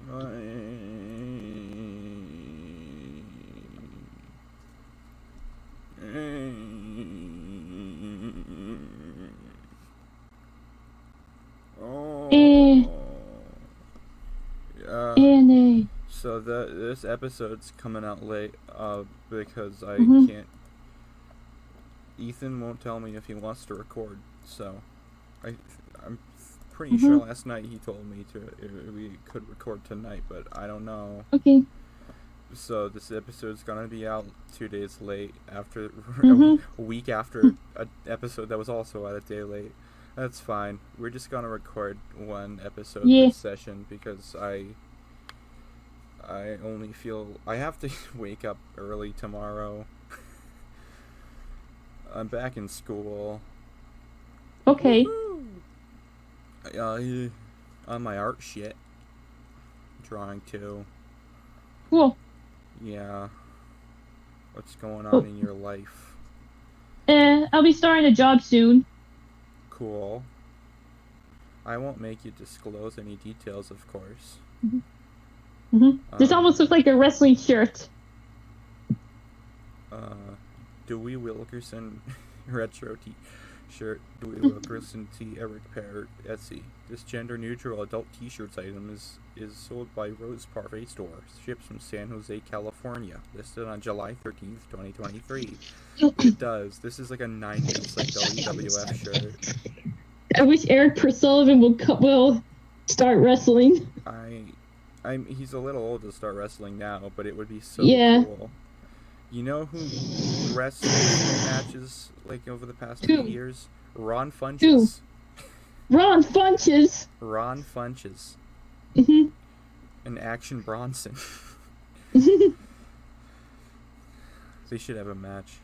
Eh, nay. So this episode's coming out late because I Mhm. can't. Ethan won't tell me if he wants to record, so I'm pretty sure last night he told me we could record tonight, but I don't know. Okay. So this episode's gonna be out 2 days late after Mhm. a week after an episode that was also out a day late. That's fine. We're just gonna record one episode Yeah. this session because I only feel I have to wake up early tomorrow. I'm back in school. Okay. On my art shit. Drawing too. Cool. Yeah. What's going on in your life? I'll be starting a job soon. Cool. I won't make you disclose any details, of course. This almost looks like a wrestling shirt. Dewey Wilkerson retro t-shirt. Dewey Wilkerson T. Eric Pear Etsy. This gender-neutral adult t-shirts item is sold by Rose Parfait Store. Ships from San Jose, California. Listed on July 13th, 2023. It does. This is like a 90s like WWF shirt. I wish Eric Sullivan will start wrestling. He's a little old to start wrestling now, but it would be so cool. You know who wrestled matches like over the past few years? Ron Funches. Ron Funches. Ron Funches. And Action Bronson. They should have a match.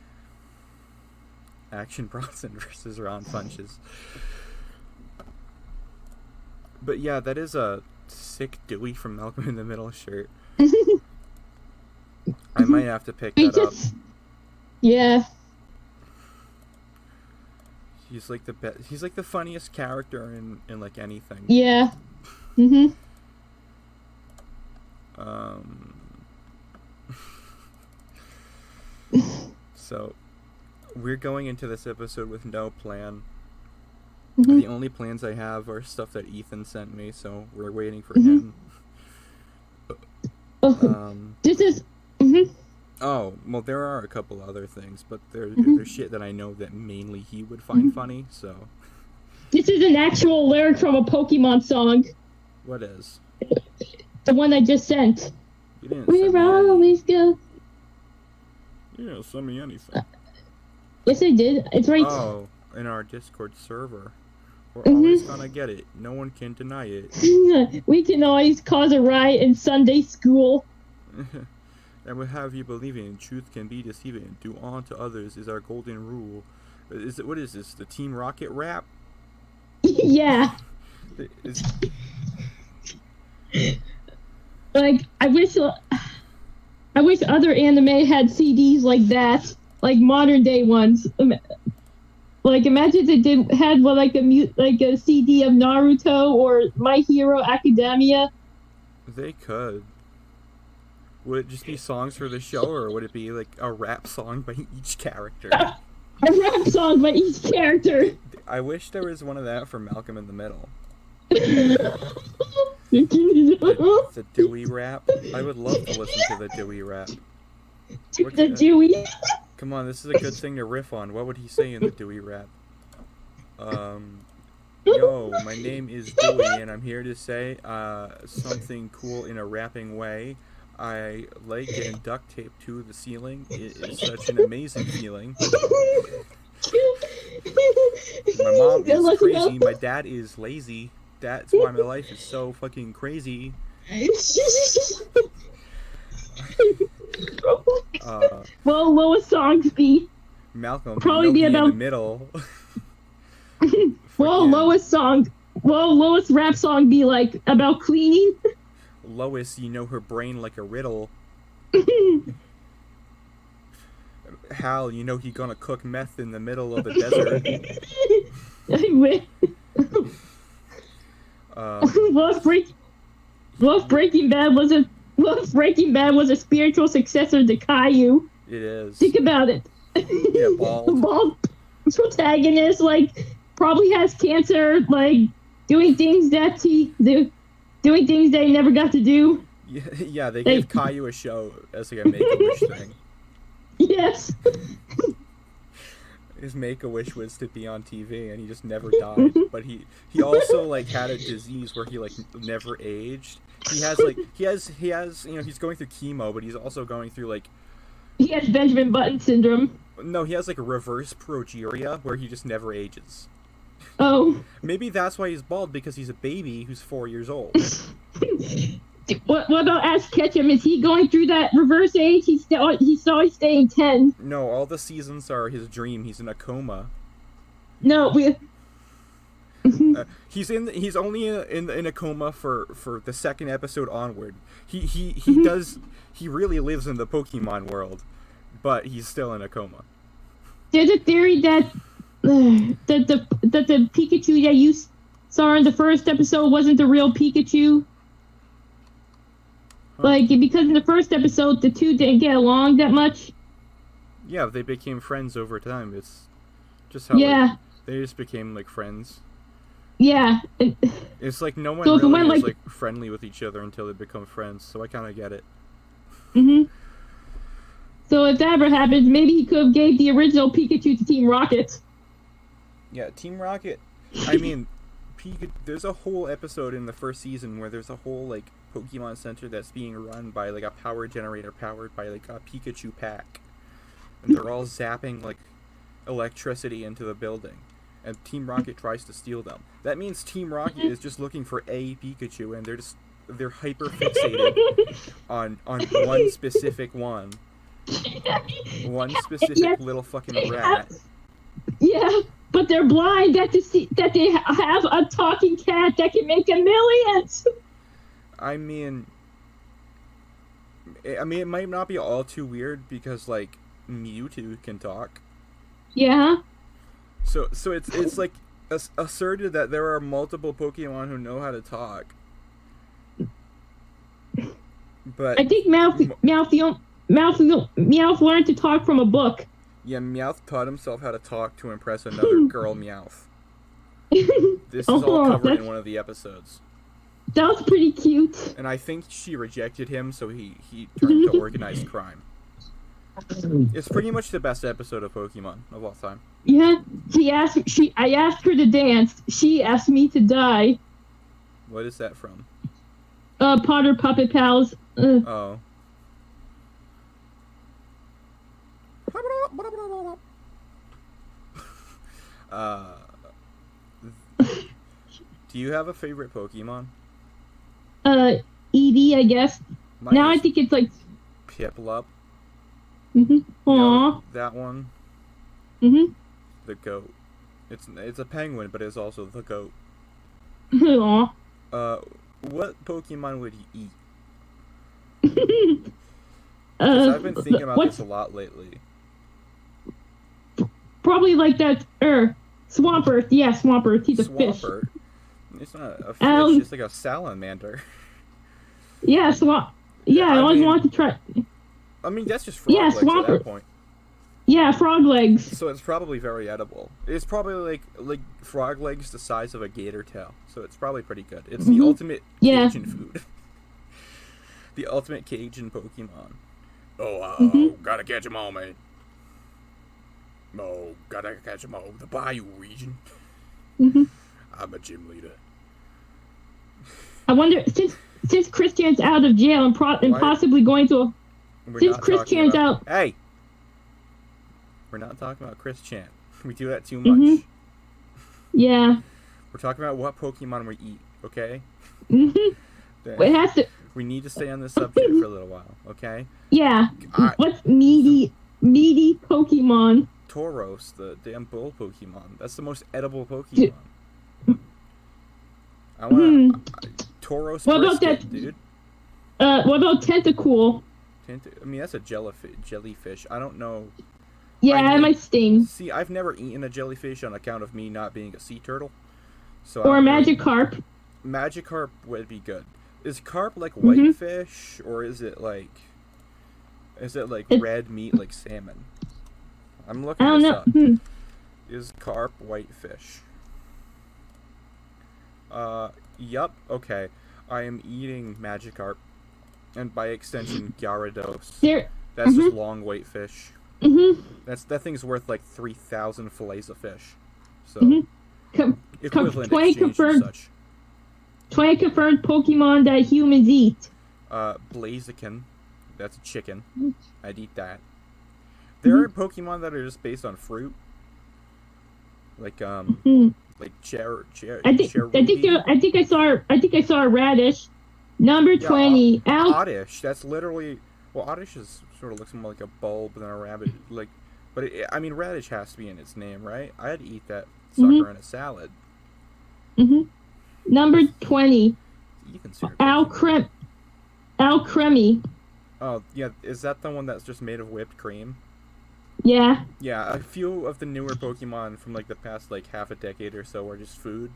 Action Bronson versus Ron Funches. But yeah, that is a sick Dewey from Malcolm in the Middle shirt. I might have to pick that up. Yeah. He's like the best. He's like the funniest character in like anything. Yeah. So, we're going into this episode with no plan. The only plans I have are stuff that Ethan sent me, so we're waiting for him. This is. Oh, well, there are a couple other things, but there's shit that I know that mainly he would find funny, so. This is an actual lyric from a Pokemon song. What is? The one I just sent. You didn't We're always good. You didn't send me anything. Yes, I did. It's right. Oh, in our Discord server. We're always gonna get it. No one can deny it. We can always cause a riot in Sunday school. And we'll have you believing truth can be deceiving. Do unto others is our golden rule. What is this? The Team Rocket rap? Yeah. Like, I wish other anime had CDs like that, like modern day ones. Like, imagine if they had like a CD of Naruto or My Hero Academia. They could. Would it just be songs for the show, or would it be like a rap song by each character? A rap song by each character. I wish there was one of that for Malcolm in the Middle. The Dewey rap. I would love to listen to the Dewey rap. The Dewey. Come on, this is a good thing to riff on. What would he say in the Dewey rap? Yo, my name is Dewey, and I'm here to say something cool in a rapping way. I like getting duct taped to the ceiling. It is such an amazing feeling. My mom is crazy. My dad is lazy. That's why my life is so fucking crazy. Well, Lois songs be Malcolm probably be about in the middle. Lois rap song be like about cleaning. Lois, you know her brain like a riddle. Hal, you know he gonna cook meth in the middle of the desert. Lois break. What if Breaking Bad was a spiritual successor to Caillou? It is. Think about it. Yeah, bald. Bald protagonist, like, probably has cancer, like, doing things that he never got to do. Yeah, they gave Caillou a show as like a Make-A-Wish thing. Yes. His Make-A-Wish was to be on TV, and he just never died. But he also like had a disease where he like never aged. He has he's going through chemo, but he's also going through like He has Benjamin Button syndrome. no, he has like a reverse progeria where he just never ages. Oh. Maybe that's why he's bald, because he's a baby who's 4 years old. What about Ash Ketchum? Is he going through that reverse age? He's always staying 10. No, all the seasons are his dream. He's in a coma. No, He's only in a coma for the second episode onward. He really lives in the Pokemon world, but he's still in a coma. There's a theory that the Pikachu that you saw in the first episode wasn't the real Pikachu. Huh. Like, because in the first episode, the two didn't get along that much. Yeah, they became friends over time. It's just how they just became like friends. Yeah. It's like no one So if it really went, is like- like friendly with each other until they become friends. So I kind of get it. Mhm. So if that ever happens, maybe he could have gave the original Pikachu to Team Rocket. Yeah, Team Rocket. I mean, there's a whole episode in the first season where there's a whole like Pokemon Center that's being run by like a power generator powered by like a Pikachu pack, and they're all zapping like electricity into the building, and Team Rocket tries to steal them. That means Team Rocket is just looking for a Pikachu, and they're hyper fixated on one specific one specific Yes. little fucking rat. Yeah, but they're blind that they have a talking cat that can make millions. I mean, it might not be all too weird because like Mewtwo can talk. Yeah. So it's like asserted that there are multiple Pokemon who know how to talk. But I think Meowth learned to talk from a book. yeah, Meowth taught himself how to talk to impress another girl Meowth. This is all covered in one of the episodes. That was pretty cute. And I think she rejected him, so he turned to organized crime. It's pretty much the best episode of Pokemon of all time. Yeah, I asked her to dance. She asked me to die. What is that from? Potter Puppet Pals. Oh. Do you have a favorite Pokemon? Eevee, I guess. Mine Now I is think it's like. Piplup. Aww. That one. Mhm. The goat. It's a penguin, but it's also the goat. Aww. What Pokemon would he eat? 'Cause I've been thinking about this a lot lately. Probably like that. Swampert. Yeah, Swampert. He's a fish. Swampert. It's not a fish. It's like a salamander. Yeah, Yeah, I always wanted to try. I mean, that's just frog legs at Swampert. that point. Yeah, frog legs. So it's probably very edible. It's probably like frog legs the size of a gator tail. So it's probably pretty good. It's the ultimate Cajun food. The ultimate Cajun Pokemon. Oh, gotta catch 'em all, man. Oh, gotta catch 'em all. The Bayou region. I'm a gym leader. I wonder, since Christian's out of jail and possibly going to a... Since Christian's out... Hey! We're not talking about Chris Chan. We do that too much. Yeah. We're talking about what Pokemon we eat, okay? It has to... We need to stay on this subject for a little while, okay? Yeah. What's meaty Pokemon? Tauros, the damn bull Pokemon. That's the most edible Pokemon. I want Tauros What about brisket, that? dude. What about Tentacool? I mean, that's a jellyfish. I don't know. Yeah, it might sting. See, I've never eaten a jellyfish on account of me not being a sea turtle. So Or a Magikarp. Magikarp would be good. Is carp like Mm-hmm. whitefish, or is it like It, red meat like salmon? I'm I looking don't this know. up. Hmm. Is carp whitefish? Yup. Okay, I am eating Magikarp, and by extension Gyarados. There. That's just Mm-hmm. long whitefish. Mm-hmm. That thing's worth like 3,000 fillets of fish. So Mm-hmm. 20 equivalent exchange and confirmed. such. 20 confirmed Pokemon that humans eat. Blaziken. That's a chicken. I'd eat that. Mm-hmm. There are Pokemon that are just based on fruit. Like Mm-hmm. like I think I think I saw a radish. Number Yeah, 20. Oddish. That's literally Oddish is sort of looks more like a bulb than a rabbit. Like, but I mean, radish has to be in its name, right? I'd eat that sucker Mm-hmm. in a salad. Mm-hmm. Number 20. You consider Pokemon. Alcremie. Oh yeah, is that the one that's just made of whipped cream? Yeah. Yeah, a few of the newer Pokemon from like the past like half a decade or so are just food.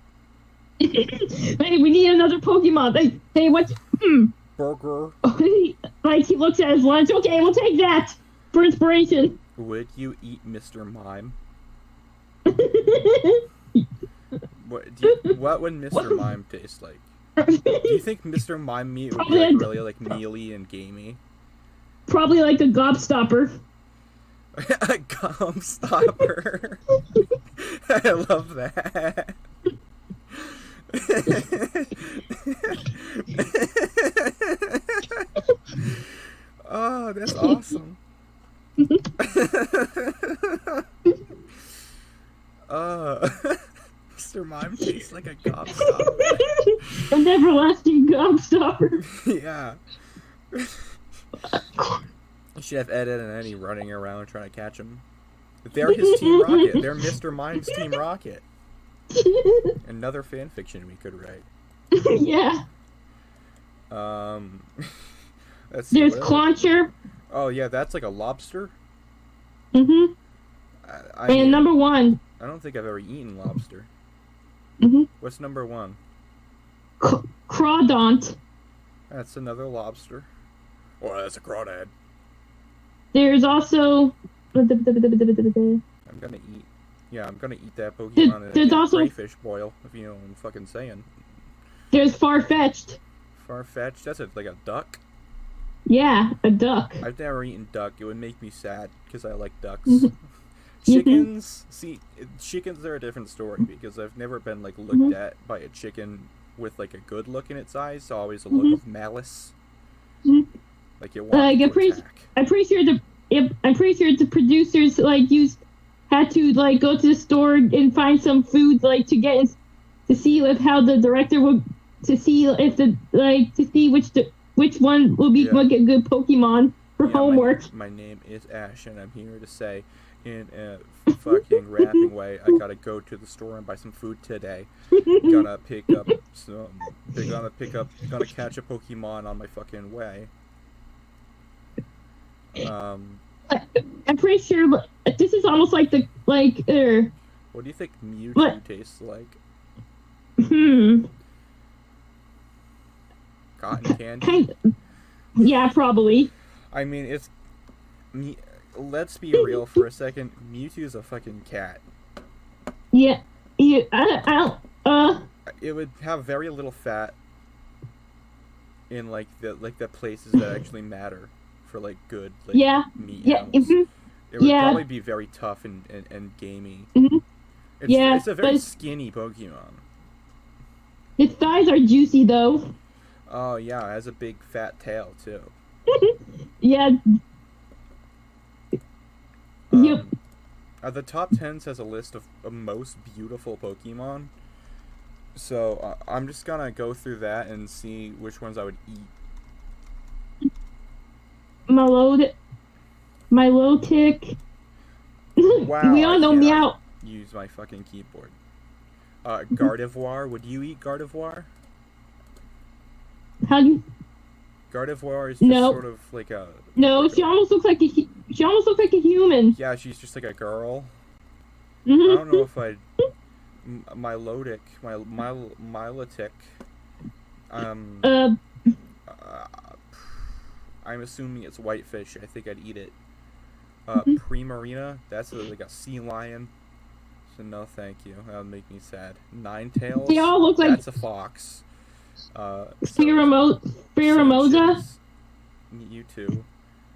Hey, we need another Pokemon. Hey, what's Burger. like he looks at his lunch. Okay, we'll take that for inspiration. Would you eat Mr. Mime? What would Mr. Mime taste like? Do you think Mr. Mime meat would be like really like mealy and gamey? Probably like a gobstopper. A gum stopper. I love that. Oh, that's awesome. Mr. Mime tastes like a gobstopper. An everlasting gobstopper. Yeah. You should have Ed, Edd and Eddy running around trying to catch him. They're his Team Rocket. They're Mr. Mime's Team Rocket. Another fan fiction we could write. Yeah. Let's see. There's Clauncher. Oh yeah, that's like a lobster. Mm-hmm. I And mean, number 1. I don't think I've ever eaten lobster. Mm-hmm. What's number 1? Crawdont. That's another lobster. Oh, that's a crawdad. There's also. I'm gonna eat. Yeah, I'm gonna eat that Pokemon There's in a also- crayfish boil, if you know what I'm fucking saying. There's Farfetch'd. Farfetch'd? That's like a duck? Yeah, a duck. I've never eaten duck. It would make me sad, because I like ducks. Mhm. Chickens? See, chickens are a different story, because I've never been, like, looked Mhm. at by a chicken with, like, a good look in its eyes. Always a Mhm. look of malice. Mhm. Like, it wants Like, to I'm pretty sure the producers had to like go to the store and find some food like to get to see if how the director would to see if the like to see which one will be Yeah. like a good Pokemon for Yeah, homework. My name is Ash, and I'm here to say, in a fucking rapping way, I gotta go to the store and buy some food today. Gonna pick up gonna catch a Pokemon on my fucking way. I'm pretty sure this is almost like the like What do you think Mewtwo What? tastes like? hmm Cotton candy? kind of, yeah, probably. I mean, it's let's be real for a second. Mewtwo's a fucking cat. Yeah, I don't It would have very little fat in like the places that actually matter for like good like yeah, meat yeah, animals. mhm, It would yeah. probably be very tough and gamey. Mhm. It's a but very it's- skinny Pokemon. its thighs are juicy though. Oh yeah, it has a big fat tail too. Yeah. Yep. The top 10 has a list of most beautiful Pokemon. So I'm just gonna go through that and see which ones I would eat. Milotic. Wow, We all I know cannot Meow. Use my fucking keyboard. Gardevoir. Would you eat Gardevoir? How do you? Gardevoir is just No. sort of like a. No, like she almost looks like a human. Yeah, she's just like a girl. I Mhm. don't know if I'd. Milotic. Milotic. I'm assuming it's whitefish. I think I'd eat it. Mhm. Primarina, that's like a sea lion. So no, thank you. That would make me sad. Ninetails, They all look like that's a fox. Spheromosa. Sanchez, you too.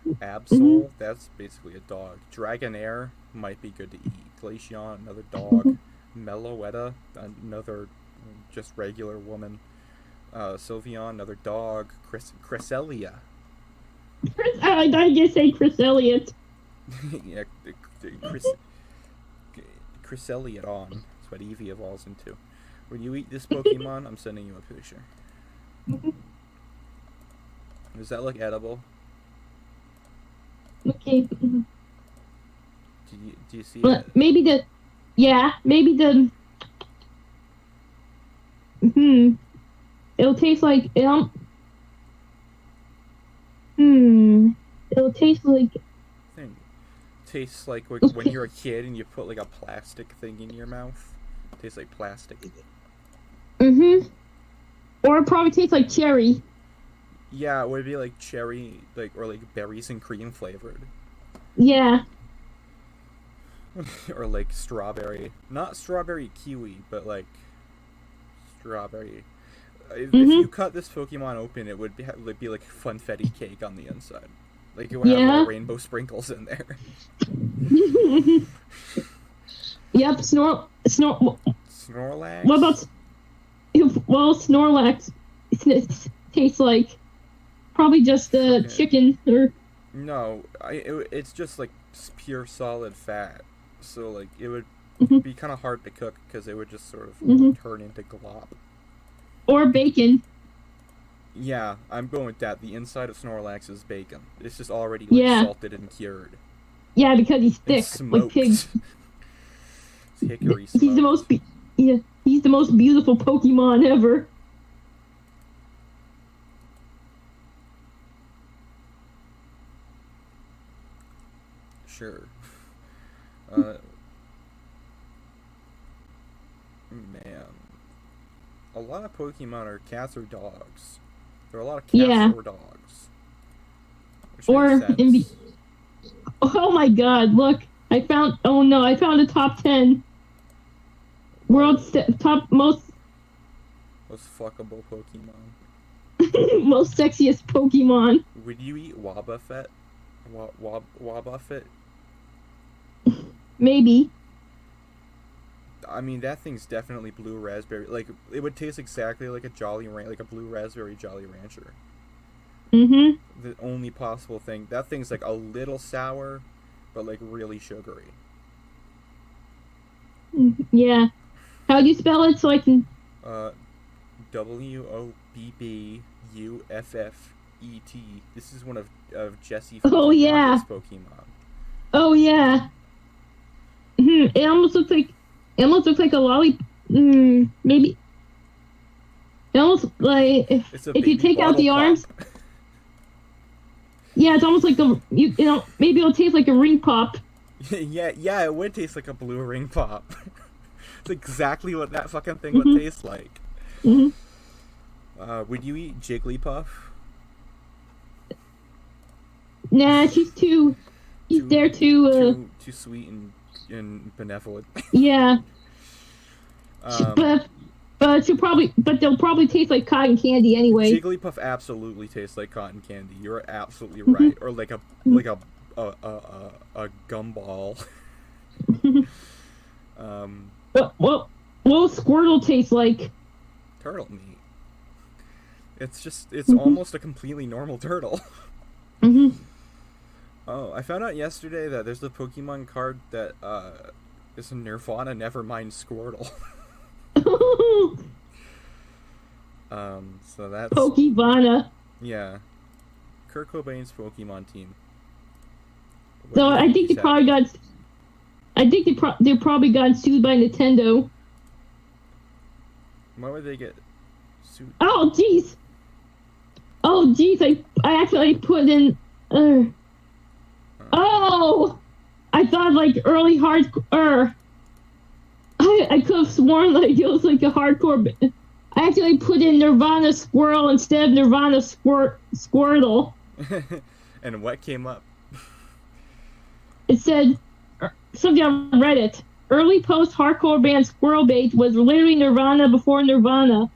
Hmm. Absol, that's basically a dog. Dragonair might be good to eat. Glaceon, another dog. Meloetta, another just regular woman. Sylveon, another dog. Cresselia. I just say Chris Elliott. Yeah, Chris, Cresselia. That's what Eevee evolves into. When you eat this Pokemon, I'm sending you a picture. Does that look edible? Okay. Do you see But it? maybe the, yeah, maybe the, it'll taste like, it'll taste like, Thing. Tastes like when you're a kid and you put like a plastic thing in your mouth. Tastes like plastic. or it probably tastes like cherry. Yeah, it would be like cherry, or like berries and cream flavored, Yeah. or like strawberry. Not strawberry kiwi, but like strawberry. If you cut this Pokemon open, it would be like funfetti cake on the inside. Like it would have Yeah. little rainbow sprinkles in there. Yep. Snorlax. What about? Well, Snorlax tastes like probably just chicken or. No, it's just like pure solid fat. So like it would Mhm. be kind of hard to cook because it would just sort of turn into glop. Or bacon. Yeah, I'm going with that. The inside of Snorlax is bacon. It's just already salted and cured. Yeah, because he's thick, like pigs. It's hickory smoked. He's the most beautiful Pokemon ever. Sure. Man. A lot of Pokemon are cats or dogs. There are a lot of cats or dogs. Which makes sense. Oh my god, look. I found a top 10. World's top most fuckable Pokemon. most sexiest Pokemon. Would you eat Wobbuffet? Wobbuffet? Maybe. I mean, that thing's definitely blue raspberry. Like, it would taste exactly like like a blue raspberry Jolly Rancher. The only possible thing, that thing's like a little sour, but like really sugary. Yeah. How do you spell it so I can? Wobbuffet. This is one of Jesse Pokemon. Oh yeah. It almost looks like a lollipop. Maybe. It almost like if you take out the arms. Yeah, it's almost like maybe it'll taste like a ring pop. yeah, it would taste like a blue ring pop. It's exactly what that fucking thing would taste like. Would you eat Jigglypuff? Nah, she's too sweet and benevolent. Yeah. But they'll probably taste like cotton candy anyway. Jigglypuff absolutely tastes like cotton candy. You're absolutely right. Or like a gumball. What will Squirtle taste like? Turtle meat. It's almost a completely normal turtle. Oh, I found out yesterday that there's a Pokemon card that is a Nirvana Nevermind Squirtle. So that's Pokevana. Yeah. Kurt Cobain's Pokemon team. So I think they probably got sued by Nintendo. Why would they get sued? Oh jeez. I actually put in. Oh, I thought like early hardcore. I could have sworn like it was like a hardcore. I actually put in Nirvana Squirrel instead of Nirvana Squirtle. And what came up? It said something on Reddit. Early post-hardcore band Squirrelbait was literally Nirvana before Nirvana,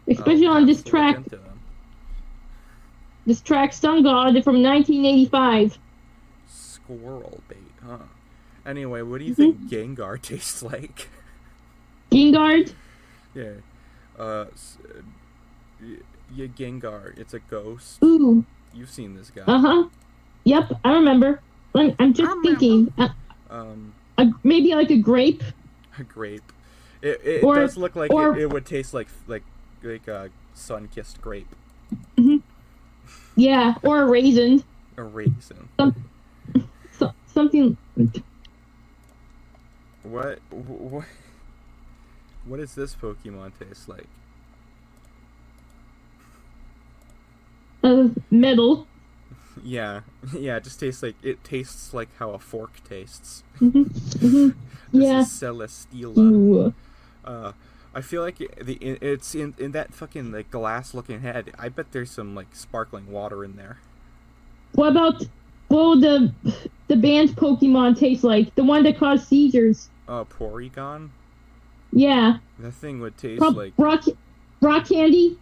especially on this track. This track, Sun God, from 1985. Squirrel bait, huh? Anyway, what do you think Gengar tastes like? Gengar? Yeah. Yeah, Gengar. It's a ghost. Ooh. You've seen this guy. Uh-huh. Yep, I remember. I'm just thinking. Maybe like a grape? A grape. It does look like it would taste like a sun-kissed grape. Mm-hmm. Yeah, or a raisin. A raisin. Something. What does this Pokemon taste like? Metal. Yeah, it just tastes like how a fork tastes. Mm-hmm. Yeah. This is Celesteela. Ooh. I feel like it's in that fucking like glass-looking head. I bet there's some like sparkling water in there. What the band Pokemon tastes like? The one that caused seizures. Porygon? Yeah. That thing would taste like rock candy?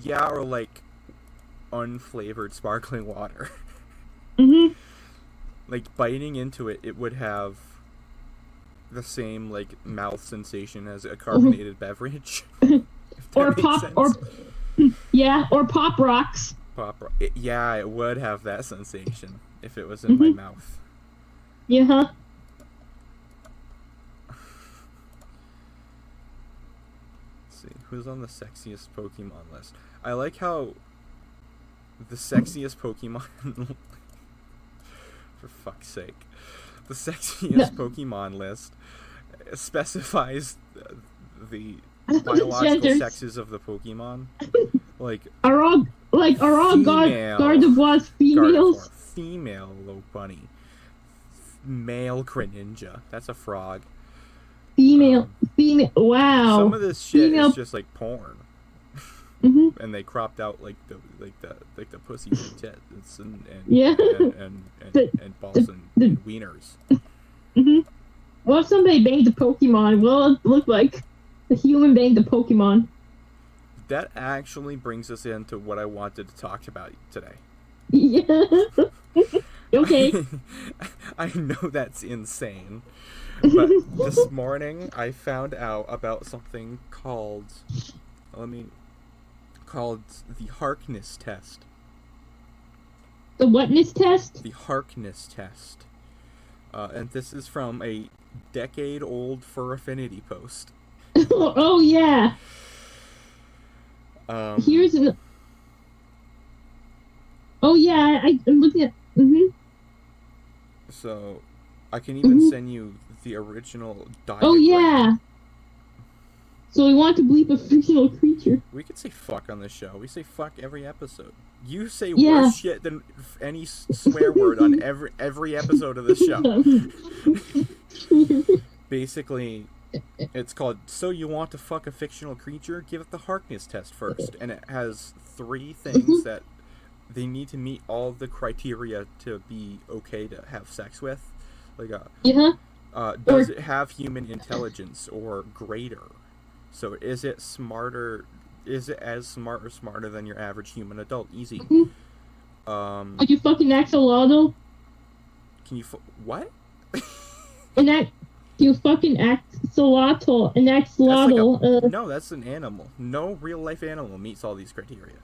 Yeah, or like unflavored sparkling water. Mm-hmm. Like biting into it, it would have the same like mouth sensation as a carbonated beverage. Or pop sense. or Pop Rocks. Yeah, it would have that sensation if it was in my mouth. Yeah. Let's see, who's on the sexiest Pokemon list? I like how the sexiest Pokemon for fuck's sake. The sexiest Pokemon list specifies the biological sexes of the Pokemon. Like are all Gardevoirs females? Female Lopunny. Male Greninja. That's a frog. Female. Wow. Some of this shit is just like porn. Mm-hmm. And they cropped out like the pussy and tits and balls and wieners. Mm-hmm. Well, if somebody banged a Pokemon, well, it looked like a human banged a Pokemon. That actually brings us into what I wanted to talk about today. Yeah. Okay. I know that's insane, but this morning I found out about something called the Harkness test. The whatness test? The Harkness test. And this is from a decade-old Fur Affinity post. Oh yeah. Here's an. Oh yeah, I'm looking at. Mm-hmm. So, I can even send you the original diagram. Oh yeah. So we want to bleep a fictional creature. We could say fuck on this show. We say fuck every episode. You say worse shit than any swear word on every episode of this show. Basically, it's called So You Want to Fuck a Fictional Creature? Give it the Harkness test first. And it has 3 things that they need to meet all the criteria to be okay to have sex with. Like, does it have human intelligence or greater? So is it smarter? Is it as smart or smarter than your average human adult? Easy. Are you fucking axolotl? Can you what? You fucking axolotl? An axolotl? That's no, that's an animal. No real life animal meets all these criteria.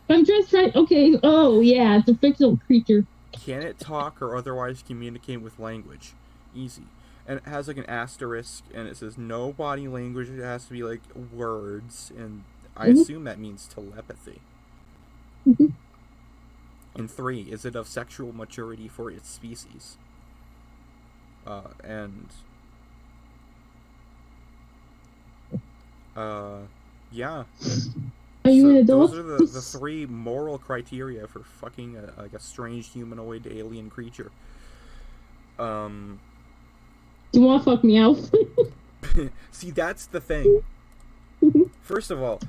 I'm just trying. Okay. Oh yeah, it's a fictional creature. Can it talk or otherwise communicate with language? Easy. And it has like an asterisk, and it says no body language. It has to be like words, and I assume that means telepathy. And 3, is it of sexual maturity for its species? Yeah. Are you an adult? Those are the 3 moral criteria for fucking a strange humanoid alien creature. Do you want to fuck me out? See, that's the thing. First of all,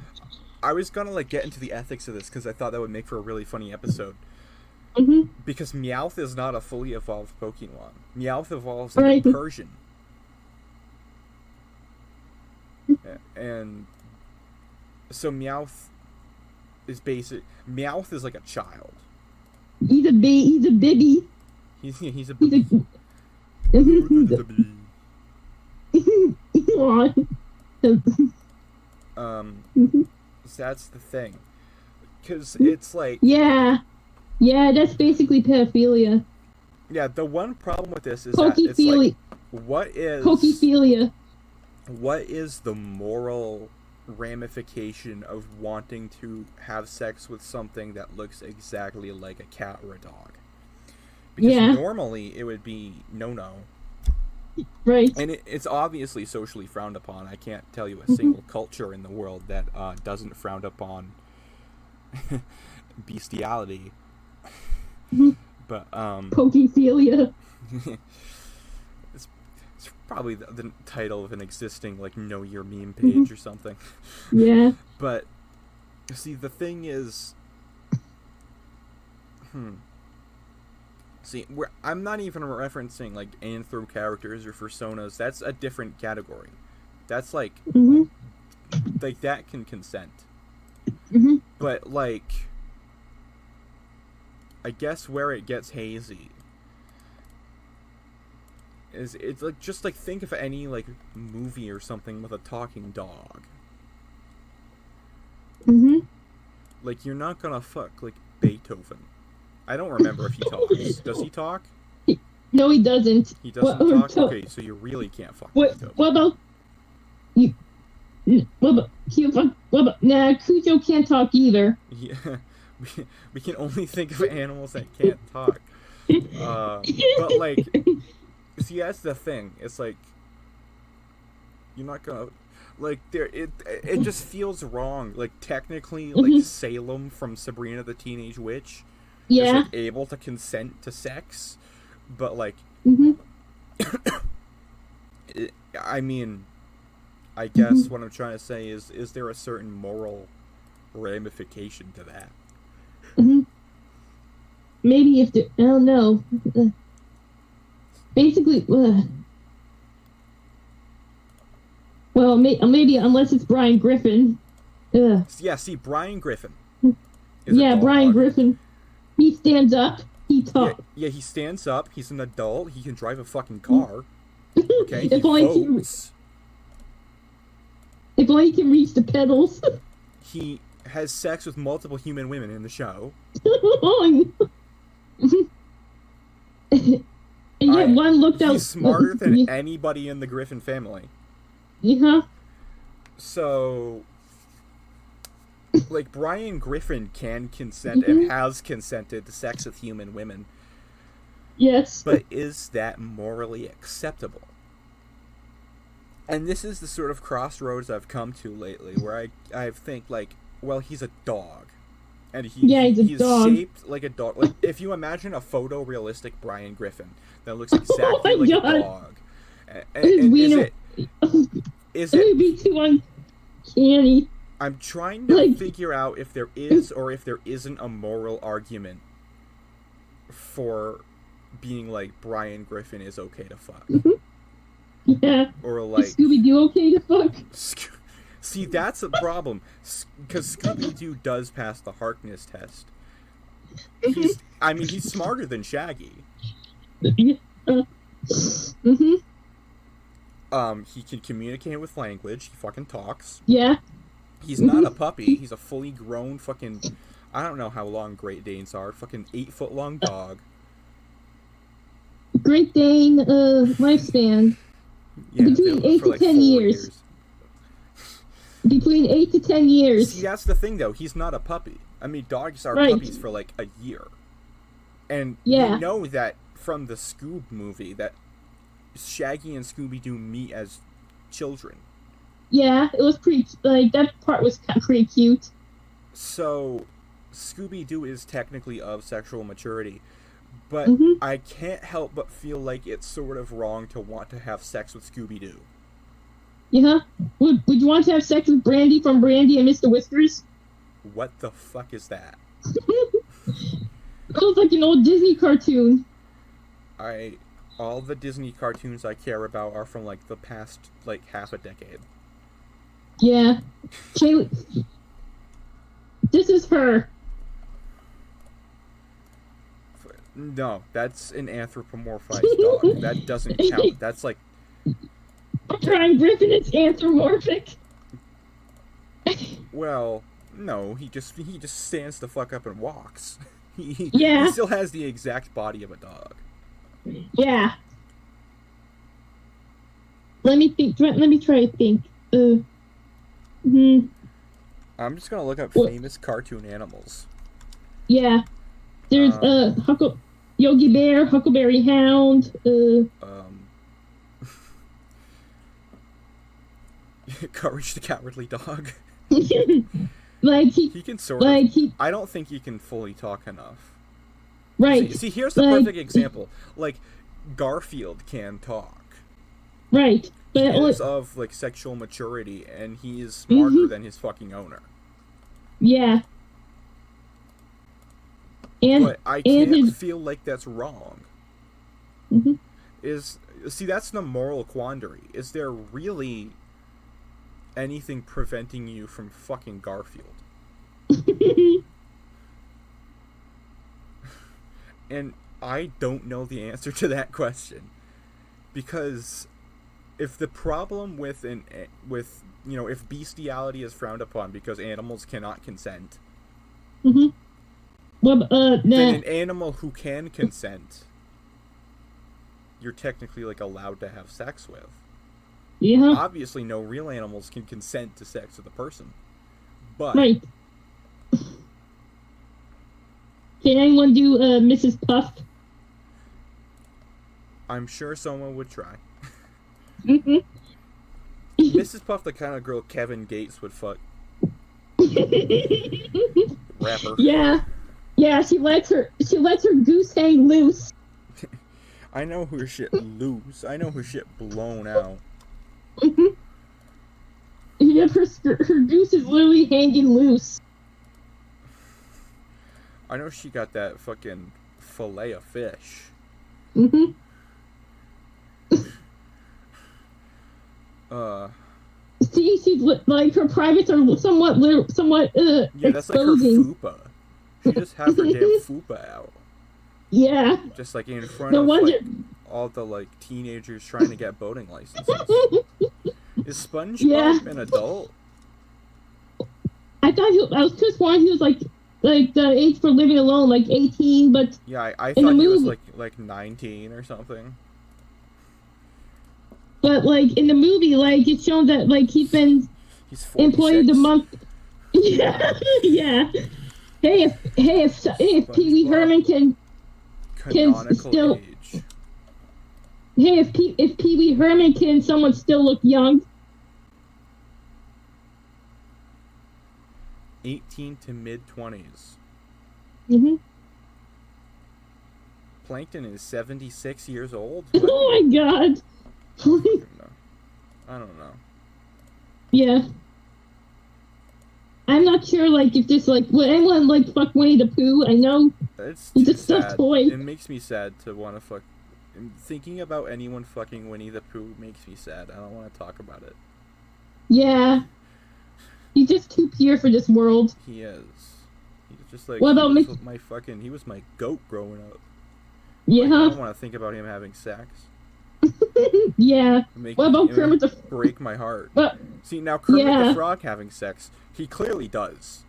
I was gonna like get into the ethics of this because I thought that would make for a really funny episode. Mm-hmm. Because Meowth is not a fully evolved Pokemon. Meowth evolves Right. into Persian. And so Meowth is Meowth is like a child. He's a baby. He's a He's a. So that's the thing. Because it's like... Yeah, that's basically pedophilia. Yeah, the one problem with this is that it's like... Pokephilia. What is the moral ramification of wanting to have sex with something that looks exactly like a cat or a dog? Because normally it would be no. Right. And it's obviously socially frowned upon. I can't tell you a single culture in the world that doesn't frown upon bestiality. But Pokephilia. it's probably the title of an existing like Know Your Meme page or something. Yeah. But see, the thing is, see, I'm not even referencing like anthro characters or personas. That's a different category. That's like, like that can consent. But like, I guess where it gets hazy is it's like just like think of any like movie or something with a talking dog. Like you're not gonna fuck like Beethoven. I don't remember if he talks. Does he talk? No, he doesn't. He doesn't talk? Okay, so you really can't fuck Beethoven. What about you? What about nah, Cujo can't talk either. Yeah, we can only think of animals that can't talk. But like, see, that's the thing. It's like you're not gonna like there. It just feels wrong. Like technically, like Salem from Sabrina the Teenage Witch is like able to consent to sex, but like, I mean, I guess what I'm trying to say is there a certain moral ramification to that? Maybe if I don't know. Basically, well, maybe unless it's Brian Griffin. Yeah, see, Brian Griffin. Brian Griffin. He stands up. He talks. Yeah, he stands up. He's an adult. He can drive a fucking car. Okay, if only he can reach the pedals. He has sex with multiple human women in the show. And yet one looked out. He's smarter than anybody in the Griffin family. So, like, Brian Griffin can consent and has consented to sex with human women. Yes. But is that morally acceptable? And this is the sort of crossroads I've come to lately, where I think, like, well, he's a dog. And he's dog. shaped like a dog. Like, if you imagine a photorealistic Brian Griffin that looks exactly like a dog. Is it be too uncanny. I'm trying to figure out if there is or if there isn't a moral argument for being like Brian Griffin is okay to fuck. Yeah. Or like Scooby-Doo okay to fuck? See, that's a problem. Because Scooby-Doo does pass the Harkness test. He's smarter than Shaggy. He can communicate with language. He fucking talks. Yeah. He's not a puppy. He's a fully grown fucking... I don't know how long Great Danes are. Fucking 8-foot long dog. Great Dane lifespan. Yeah, between 8 to 10 years. Between 8 to 10 years. See, that's the thing, though. He's not a puppy. I mean, dogs are puppies for, like, a year. And you know that from the Scoob movie that Shaggy and Scooby-Doo meet as children. Yeah, it was pretty... Like, that part was pretty cute. So, Scooby-Doo is technically of sexual maturity. But I can't help but feel like it's sort of wrong to want to have sex with Scooby-Doo. Yeah? Would you want to have sex with Brandy from Brandy and Mr. Whiskers? What the fuck is that? Looks like an old Disney cartoon. All the Disney cartoons I care about are from like the past like half a decade. Yeah. This is her. No, that's an anthropomorphized dog. That doesn't count. That's like Brian Griffin is anthropomorphic. well, no, he just stands the fuck up and walks. He still has the exact body of a dog. Yeah. Let me think. Let me try to think. I'm just gonna look up famous cartoon animals. Yeah. There's Yogi Bear, Huckleberry Hound. Courage the Cowardly Dog. Like he can sort of. I don't think he can fully talk enough. Right. See, here's the perfect example. Like, Garfield can talk. Right. But he is of like sexual maturity, and he is smarter than his fucking owner. Yeah. But I can't feel like that's wrong. See, that's the moral quandary. Is there really anything preventing you from fucking Garfield? And I don't know the answer to that question. Because if the problem with if bestiality is frowned upon because animals cannot consent, well, then an animal who can consent, you're technically like allowed to have sex with. Yeah. Obviously, no real animals can consent to sex with a person. But right. Can anyone do Mrs. Puff? I'm sure someone would try. Mrs. Puff, the kind of girl Kevin Gates would fuck. Rapper. Yeah. Yeah, she lets her goose hang loose. I know her shit loose. I know her shit blown out. Yeah, her goose is literally hanging loose. I know she got that fucking fillet of fish. See, she's like her privates are somewhat yeah, that's exposing. like her fupa. She just has her damn fupa out. Yeah. Just like in front of like, all the like teenagers trying to get boating licenses. Is SpongeBob an adult? I was just wondering he was like the age for living alone, like 18, but yeah, I thought he was like 19 or something. But like in the movie, like it's shown that like he's 46. Employed the month. Yeah, yeah. Hey, if Pee Wee Herman can still. Age. Hey, if Pee Wee Herman can, someone still look young. 18 to mid-20s. Plankton is 76 years old. Oh my god. I don't know. Yeah. I'm not sure, like, if this, like, would anyone, like, fuck Winnie the Pooh? I know it's a stuffed toy. It makes me sad to want to fuck. Thinking about anyone fucking Winnie the Pooh makes me sad. I don't want to talk about it. Yeah. He's just too pure for this world. He is. He's just like, what about he was my goat growing up. Yeah. Like, I don't want to think about him having sex. Yeah. What about Kermit the break my heart. See, now Kermit the Frog having sex, he clearly does.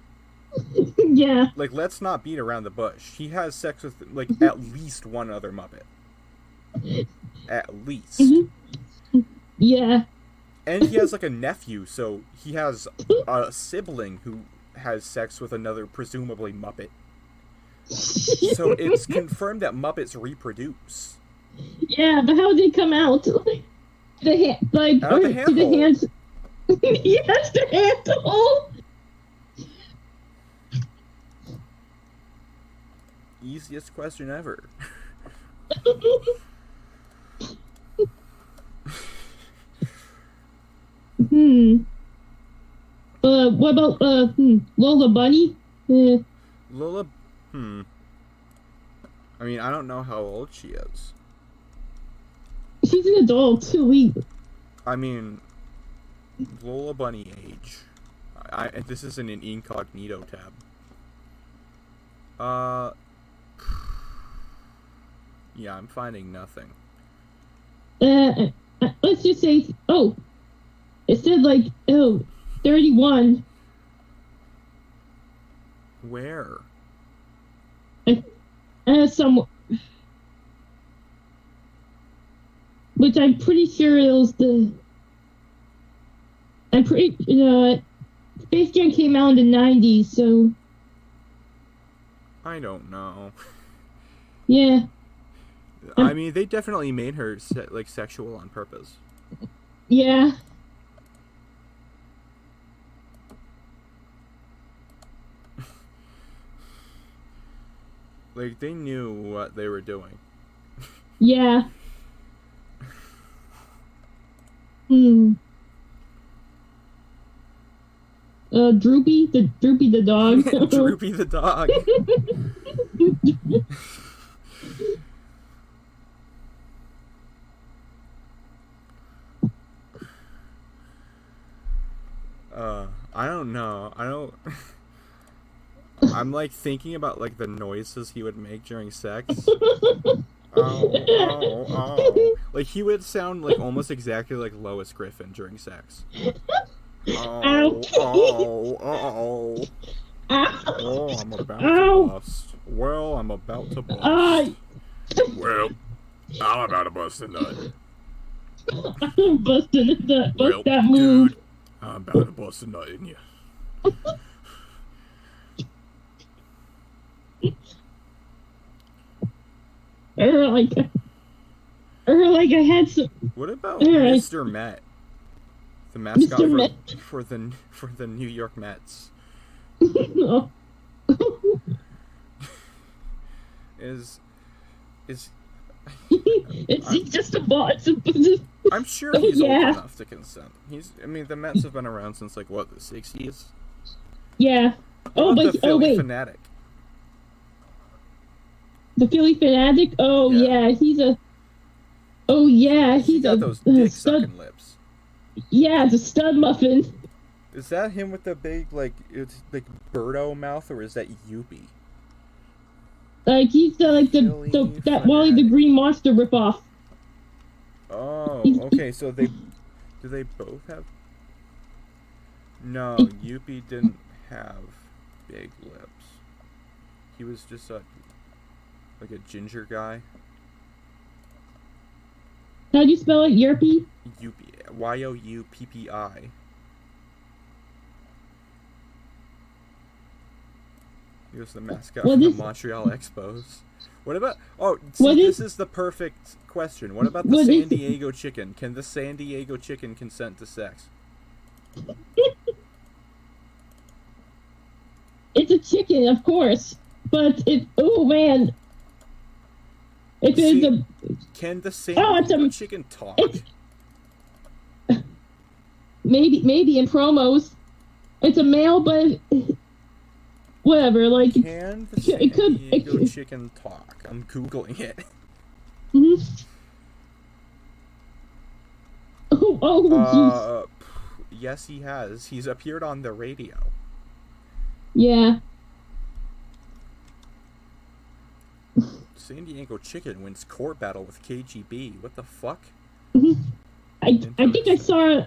Yeah. Like, let's not beat around the bush. He has sex with, like, at least one other Muppet. At least. Yeah. And he has, like, a nephew, so he has a sibling who has sex with another, presumably, Muppet. So it's confirmed that Muppets reproduce. Yeah, but how did it come out? Like, the hands. Yes, the handle. Easiest question ever. what about Lola Bunny? Lola, I mean, I don't know how old she is. She's an adult too. I mean, Lola Bunny age. This isn't an incognito tab. Yeah, I'm finding nothing. Let's just say, it said 31. Where? Some, which I'm pretty sure it was Space Jam came out in the 90s, so. I don't know. Yeah. I mean, they definitely made her sexual on purpose. Yeah. Like, they knew what they were doing. Yeah. Droopy the dog. Droopy the dog. I don't know. I'm like thinking about like the noises he would make during sex. Oh. Like he would sound like almost exactly like Lois Griffin during sex. Oh, I'm about to bust. Well, I'm about to bust. Well, I'm about to bust a nut. I'm busting a nut. Bust that move. Dude, I'm about to bust a nut in you. Or like I had some. What about Mr. Met? The mascot for the New York Mets. No. Is it's just a bot. I'm sure he's old enough to consent. I mean, the Mets have been around since like what, the 60s? Yeah. The Philly Fanatic. The Philly Fanatic? Oh yeah, he's got those dick sucking lips. Yeah, the stud muffin. Is that him with the big it's like Birdo mouth, or is that Youpie? Like he's that Wally the Green Monster ripoff. Oh, okay. So do they both have? No, Youpie didn't have big lips. He was just like a ginger guy. How do you spell it? Yerpy? Youpie. Youppi. He was the mascot for the Montreal Expos. What about... this is the perfect question. What about the San Diego chicken? Can the San Diego chicken consent to sex? It's a chicken, of course. But can the San Diego chicken talk? Maybe in promos. It's a male, but... Whatever, like... Can the San Diego chicken talk? I'm Googling it. Mm-hmm. Jeez. Yes, he has. He's appeared on the radio. Yeah. San Diego chicken wins court battle with KGB. What the fuck? Mm-hmm. I think I saw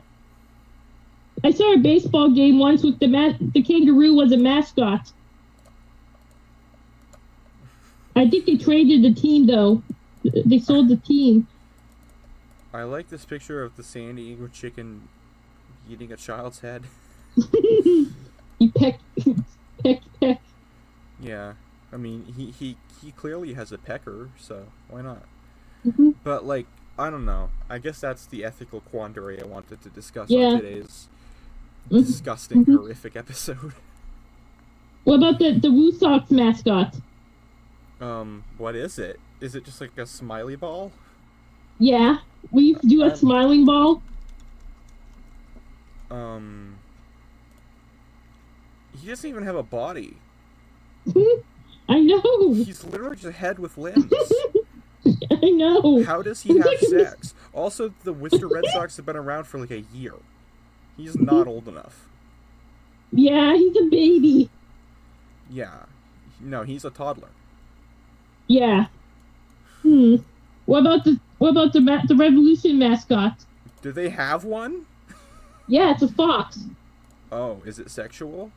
a baseball game once with the kangaroo was a mascot. I think they traded the team, though. They sold the team. I like this picture of the San Diego chicken eating a child's head. He peck. Yeah. I mean, he clearly has a pecker, so why not? Mm-hmm. But, like, I don't know. I guess that's the ethical quandary I wanted to discuss on today's disgusting, horrific episode. What about the Woo Sox mascot? What is it? Is it just like a smiley ball? Yeah. We do a smiling ball. He doesn't even have a body. I know. He's literally just a head with limbs. I know. How does he have sex? Also, the Worcester Red Sox have been around for like a year. He's not old enough. Yeah, he's a baby. Yeah. No, he's a toddler. Yeah. What about the Revolution mascot? Do they have one? Yeah, it's a fox. Oh, is it sexual?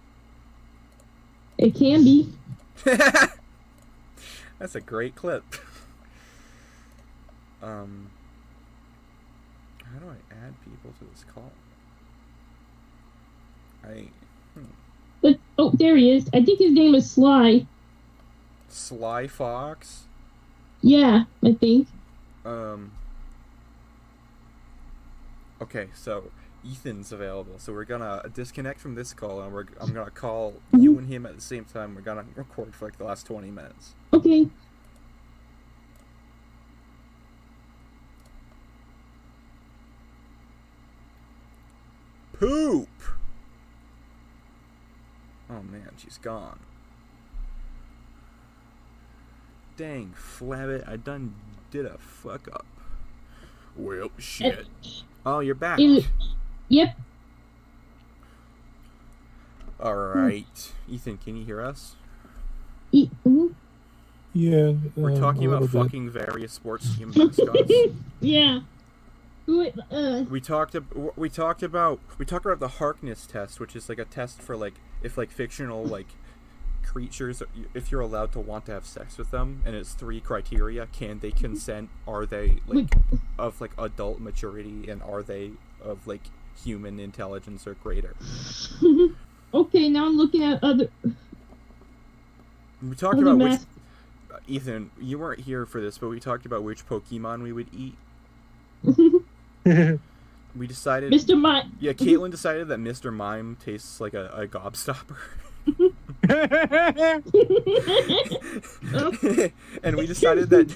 It can be. That's a great clip. How do I add people to this call? But, oh, there he is. I think his name is Sly. Sly Fox? Yeah, I think. Okay, so Ethan's available. So we're gonna disconnect from this call, and I'm gonna call you and him at the same time. We're gonna record for like the last 20 minutes. Okay. Poop! Oh man, she's gone. Dang, Flabbit, I done did a fuck up. Well, shit. Oh, you're back. Yep. Alright. Ethan, can you hear us? Yeah. We're talking about fucking various sports team mascots. Yeah. We talked about the Harkness test, which is like a test for like if like fictional like creatures, if you're allowed to want to have sex with them, and it's 3 criteria: can they consent, are they like of like adult maturity, and are they of like human intelligence or greater. Okay, now I'm looking at other. We talked about which. Ethan, you weren't here for this, but we talked about which Pokemon we would eat. We decided Mr. Mime. Yeah, Caitlin decided that Mr. Mime tastes like a gobstopper. And we decided that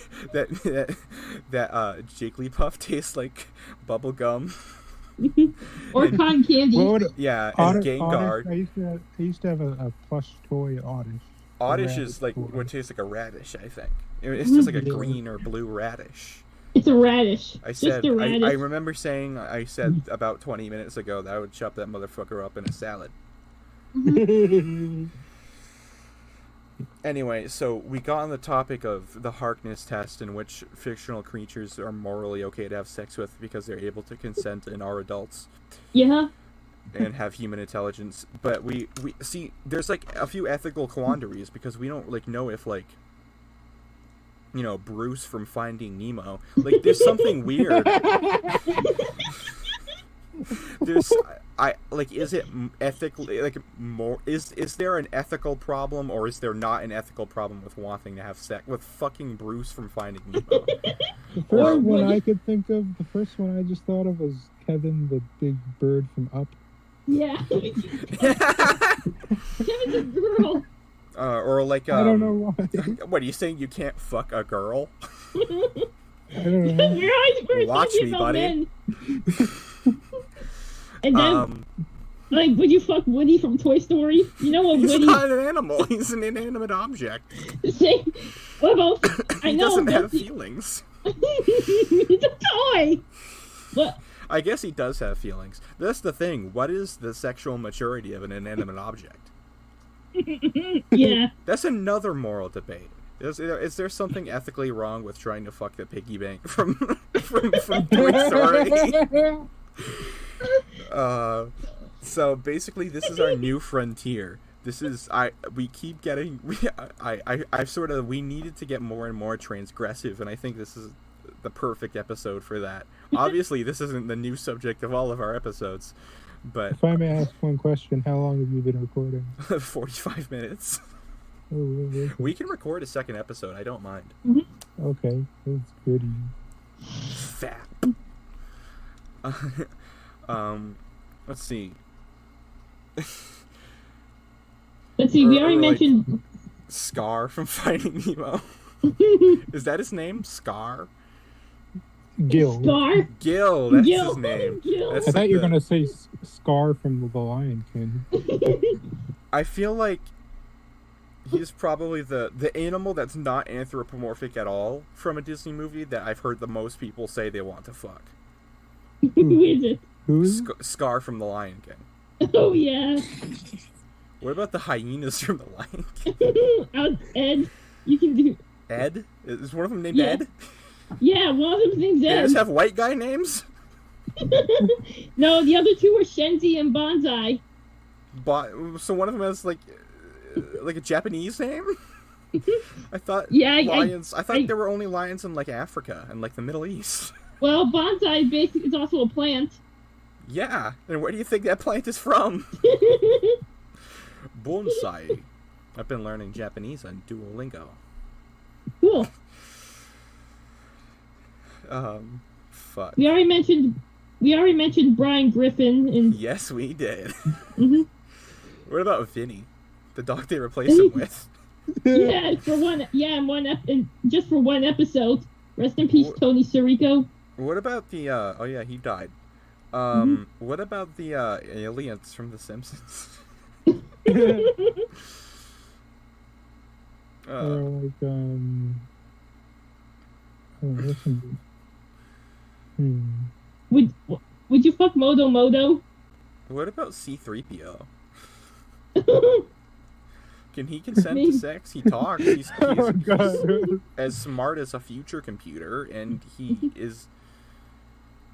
Jigglypuff tastes like bubble gum. Or cotton candy. Yeah, and Gengar. I used to have a plush toy Oddish. Oddish is like what tastes like a radish, I think. It's just like a green or blue radish. It's a radish. I said. Just a radish. I remember saying. I said about 20 minutes ago that I would chop that motherfucker up in a salad. Anyway, so we got on the topic of the Harkness test, in which fictional creatures are morally okay to have sex with because they're able to consent and are adults. Yeah. And have human intelligence. But we see there's like a few ethical quandaries because we don't like know if like, you know, Bruce from Finding Nemo, like there's something weird. Is it ethically like more is there an ethical problem, or is there not an ethical problem with wanting to have sex with fucking Bruce from Finding Nemo? The first one I could think of, the first one I just thought of was Kevin the big bird from Up. Yeah. Kevin's a girl. Or like I don't know why. What are you saying? You can't fuck a girl? I don't know. Watch me, buddy. And then, like, would you fuck Woody from Toy Story? You know what Woody? He's not an animal. He's an inanimate object. Well, He doesn't have feelings. He's a toy. But I guess he does have feelings. That's the thing. What is the sexual maturity of an inanimate object? Yeah. That's another moral debate. Is there something ethically wrong with trying to fuck the piggy bank from Toy Story? So basically, this is our new frontier. This is we keep getting we needed to get more and more transgressive, and I think this is the perfect episode for that. Obviously, this isn't the new subject of all of our episodes, but if I may ask one question, how long have you been recording? 45 minutes. Oh, really? We can record a second episode. I don't mind. Okay, that's good. Fat. Let's see. Let's see. We already mentioned Scar from Finding Nemo. Is that his name? Scar? Gil. Scar? Gil, that's his name. Gil. That's I thought you were going to say Scar from The Lion King. I feel like he's probably the animal that's not anthropomorphic at all from a Disney movie that I've heard the most people say they want to fuck. Who is it? Who is? Scar from The Lion King. Oh yeah. What about the hyenas from The Lion King? Ed, you can do. Ed? Is one of them named Yeah. Ed? Yeah, one of them's named They Ed. just have white guy names? No, the other two are Shenzi and Bonsai. So one of them has like a Japanese name? I thought Yeah, lions. I thought there were only lions in like Africa and like the Middle East. Well, bonsai basically is also a plant. Yeah, and where do you think that plant is from? Bonsai. I've been learning Japanese on Duolingo. Cool. Fuck. We already mentioned Brian Griffin and Yes, we did. Mhm. What about Vinny, the dog they replaced him with? yeah, just for one episode. Rest in peace, Tony Sirico. What about the? Oh yeah, he died. What about the aliens from The Simpsons? Or like Would you fuck Modo Modo? What about C-3PO? Can he consent to sex? He talks. He's Oh god. as smart as a future computer, and he is.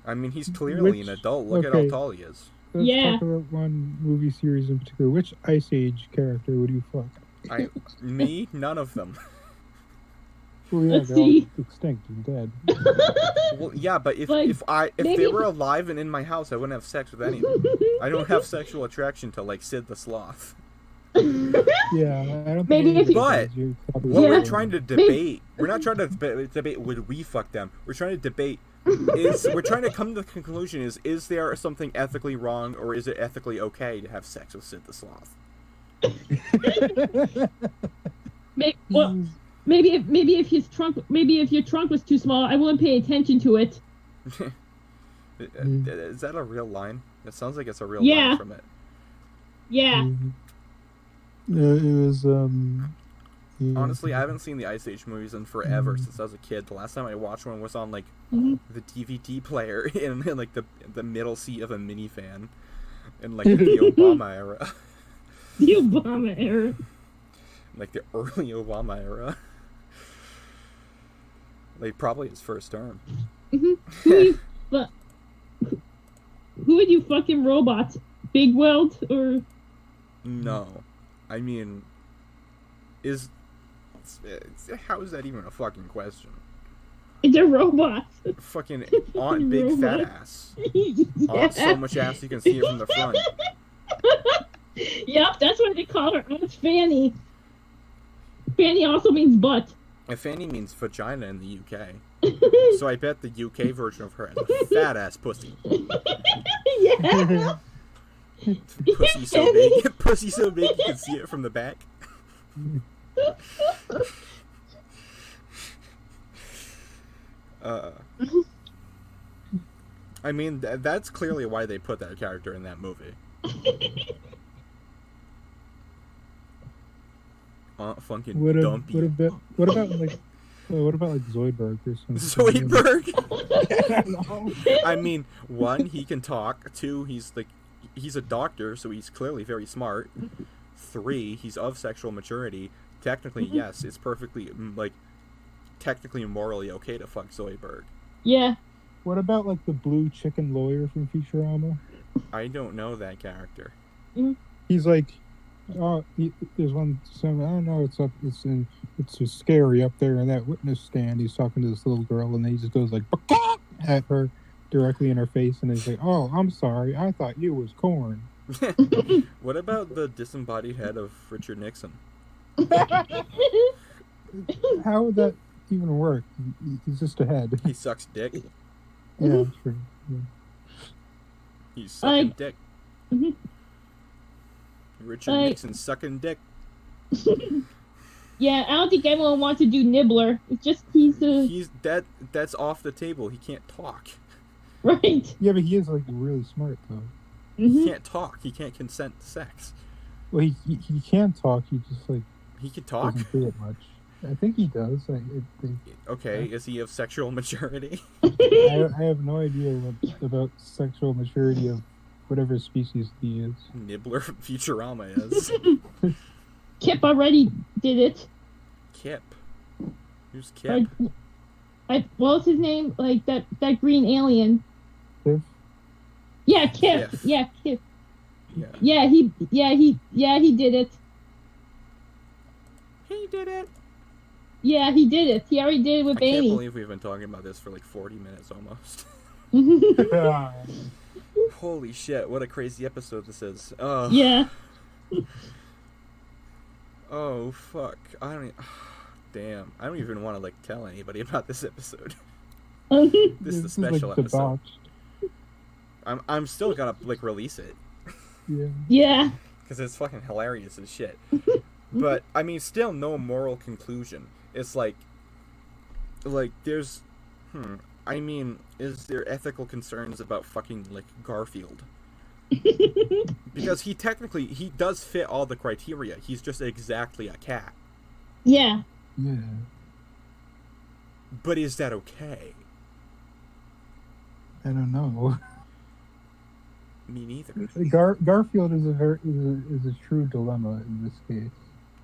I mean, he's clearly an adult. Look at how okay. tall he is. Let's Yeah. talk about one movie series in particular. Which Ice Age character would you fuck? Me, none of them. Well, yeah, Let's they're all see. extinct and dead. Well, yeah, but if Like, if maybe they were alive and in my house, I wouldn't have sex with any of them. I don't have sexual attraction to like Sid the Sloth. Yeah, I don't Maybe think if you- But what Yeah. we're trying to debate, we're not trying to debate would we fuck them. We're trying to debate we're trying to come to the conclusion is there something ethically wrong or is it ethically okay to have sex with Sid the Sloth? Maybe if your trunk was too small, I wouldn't pay attention to it. Is that a real line? It sounds like it's a real Yeah. line from it. Yeah. It was yeah. Honestly, I haven't seen the Ice Age movies in forever since I was a kid. The last time I watched one was on like Mhm. the DVD player in like the middle seat of a minivan in like the Obama era, The Obama era. like the early Obama era, like probably his first term. Who would you fucking robots? Big Weld or No, I mean, how is that even a fucking question? they're robots? Fucking Aunt Big Fat Robot. Ass. Yeah. Aunt so much ass you can see it from the front. Yep, that's what they call her. Aunt Fanny. Fanny also means butt. And Fanny means vagina in the UK. So I bet the UK version of her has a fat ass pussy. Yeah. Pussy so big. Pussy so big you can see it from the back. I mean, that's clearly why they put that character in that movie. Fucking What dumpy. about like Zoidberg or something? Zoidberg? I mean, one, he can talk. Two, he's a doctor, so he's clearly very smart. Three, he's of sexual maturity. Technically, yes, it's perfectly, technically morally okay to fuck Zoidberg. Yeah. What about like the blue chicken lawyer from Futurama? I don't know that character. He's like, there's one saying, I don't know, it's just scary up there in that witness stand. He's talking to this little girl, and then he just goes like at her directly in her face, and he's like, "Oh, I'm sorry, I thought you was corn." What about the disembodied head of Richard Nixon? How would that even work? He's just a head. He sucks dick. Yeah, sure. Yeah. He's sucking dick. Mhm. Richard Like- Nixon sucking dick. Yeah, I don't think anyone wants to do Nibbler. It's just That's off the table. He can't talk. right. Yeah, but he is like really smart though. He Mhm. can't talk. He can't consent to sex. Well, he can talk. He just like He could talk? doesn't say it much. I think he does. Okay, is he of sexual maturity? I have no idea about sexual maturity of whatever species he is. Nibbler from Futurama is. Kip already did it. Kip. Who's Kip? What was his name? Like that green alien. If Yeah, Kip. Kip. Yeah, Kip. Yeah. He did it. He did it. Yeah, he did it. He already did it with I can't Amy. believe we've been talking about this for like 40 minutes almost. Holy shit, what a crazy episode this is. Yeah. Oh, fuck. Damn. I don't even want to, like, tell anybody about this episode. This is a special like episode. debauched. I'm still gonna, like, release it. Yeah. Yeah. Because it's fucking hilarious as shit. But, I mean, still no moral conclusion. It's like, there's, I mean, is there ethical concerns about fucking, like, Garfield? Because he does fit all the criteria. He's just exactly a cat. Yeah. Yeah. But is that okay? I don't know. Me neither. Garfield is a true dilemma in this case.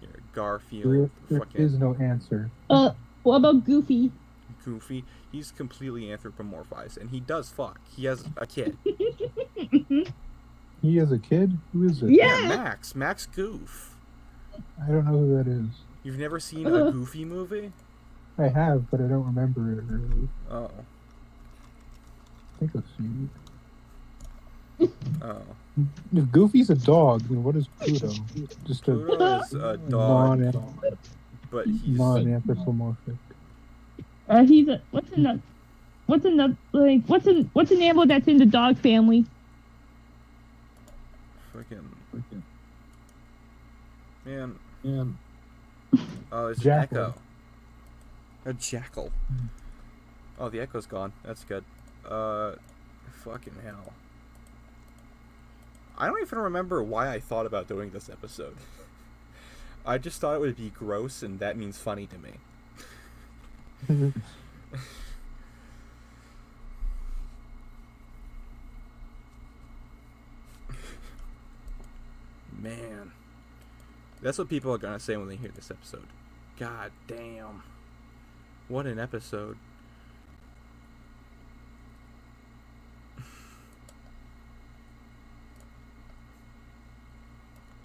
Yeah, Garfield, There fucking is no answer. What about Goofy? Goofy. He's completely anthropomorphized, and he does fuck. He has a kid. He has a kid? Who is it? Yeah. Max Goof. I don't know who that is. You've never seen a Goofy movie? I have, but I don't remember it really. Oh. I think I've seen Oh. it. If Goofy's a dog, then what is Pluto? Just a Pluto is a dog, but he's non-anthropomorphic. He's a what's an animal that's in the dog family? fucking man. Yeah. Oh, it's Jackal. an echo. A jackal. Oh, the echo's gone. That's good. Fucking hell. I don't even remember why I thought about doing this episode. I just thought it would be gross, and that means funny to me. Man. That's what people are gonna say when they hear this episode. God damn. What an episode.